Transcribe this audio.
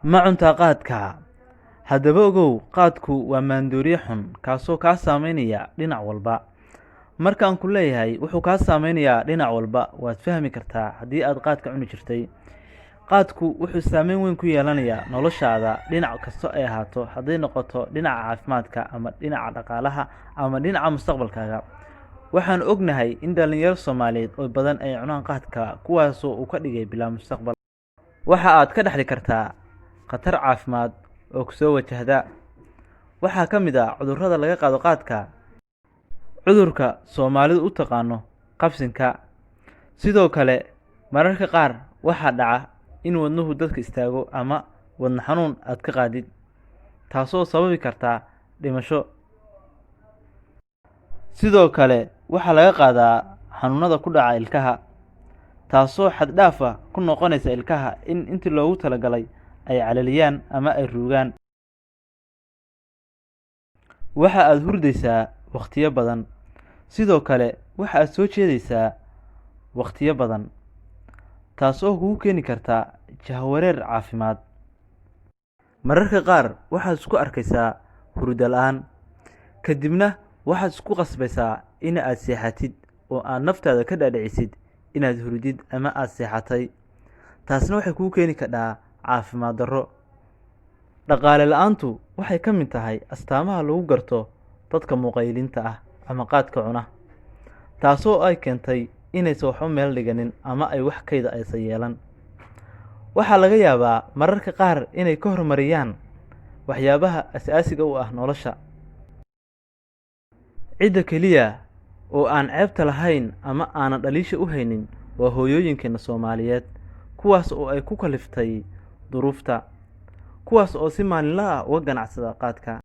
Ma cuntaa qaadka? Haddaba ogow, qaadku waa maandooriye xun kaasoo kaa saameynaya dhinac walba. Marka aan ku leeyahay wuxuu kaa saameynayaa dhinac walba, waad fahmi kartaa haddii aad qaadka cuni jirtay. Qaadku wuxuu saameyn weyn ku yeelanayaa noloshaada dhinac kasta ay ahaato, hadday noqoto dhinaca caafimaadka ama dhinaca dhaqaalaha ama dhinaca mustaqbalkaaga. Waxaan ognahay in dhalinyaro Soomaaliyeed oo badan ay cunaan qaadka kuwaasoo uu ka dhigay bilaa mustaqbal. Waxa aad ka dhaxli kartaa khatar caafimaad oo ku soo wajahda. Waxaa ka mid ah cudurrada laga qaado qaadka, cudurka Soomaalidu u taqaano qabsinka. Sidoo kale, mararka qaar waxaa dhaca in wadnuhu dadka istaago ama wadne xanuun aad ka qaadid, taasoo sababi karta dhimasho. Sidoo kale, waxaa laga qaadaa xanuunada ku dhaca ilkaha, taasoo xad dhaaf ah ku noqonaysa ilkaha in intii loogu talagalay ay calaliyaan ama ay ruugaan. Waxa aad hurdaysaa waqtiyo badan, sidoo kale waxa aad soo jeedaysaa waqtiyo badan, taasoo kugu keeni karta jahwareer caafimaad. Mararka qaar waxaad isku arkaysaa hurdo la'aan, kadibna waxaad isku qasbaysaa in aad seexatid oo aad naftaada ka dhaadhicisid inaad hurdid ama aad seexatay. Taasna waxay kuu keeni kartaa caafimaad darro. Dhaqaale la'aantu waxay ka mid tahay astaamaha lagu garto dadka muqaylinta ah ama qaadka cuna, taasoo ay keentay inaysan waxba meel dhiganin ama ay wax kayda aysan yeelan. Waxaa laga yaabaa mararka qaar inay ka hormariyaan waxyaabaha aasaasiga u ah nolosha. Cidda keliya oo aan ceebta lahayn ama aanan dhaliisha u haynin waa hooyooyinkeena Soomaaliyeed, kuwaas oo ay ku kaliftay duruufta, kuwaas oo si maalinle ah uga ganacsada qaadka.